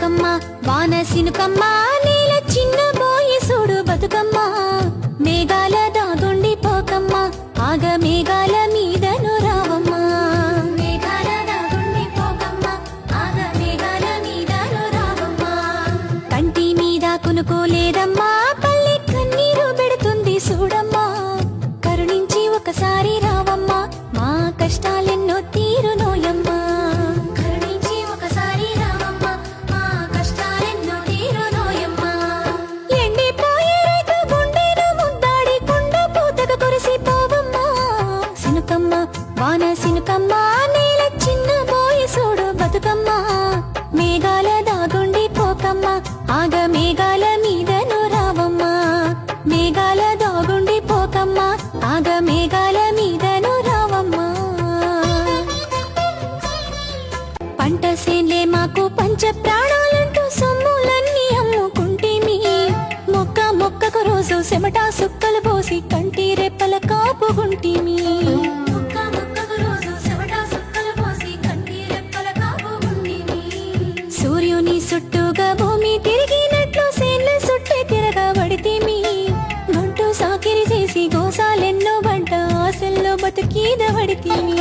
బతుకమ్మ వాన సినుకమ్మ నేల చిన్న బోయి సూడు బతుకమ్మ మేఘాల దాగుండి పోకమ్మ ఆగ మేఘాల మీదను రావమ్మ మేఘాల దాగుండి పోకమ్మ ఆగ మేఘాల మీదను రావమ్మ కంటి మీద కునుకోలేదమ్మా పల్లె కన్నీరు పెడుతుంది చూడమ్మా కరుణించి ఒకసారి రావమ్మా మా కష్టాలెన్నో తీరునోయమ్మా వాన సినుకమ్మ నేల చిన్న బోయి సూడు బతుకమ్మ మేఘాల దాగుండి పోకమ్మ ఆగ మేఘాల మీదను రావమ్మ మేఘాల దాగుండి పోకమ్మ ఆగ మేఘాల మీదను రావమ్మ పంట సేన్లే మాకు పంచ ప్రాణాలంటూ సొమ్ములన్నీ అమ్ముకుంటేమి మొక్క మొక్కకు రోజు చెమట సుక్కలు పోసి కంటి రెప్పల కాపుగుంటేమి సూర్యుని చుట్టూగా భూమి తిరిగినట్లు సేన్ల చుట్టే తిరగబడితేమి గొంటు సాకిరి చేసి గోసాలెన్నో వంట ఆశల్లో బతికీదబడితేమి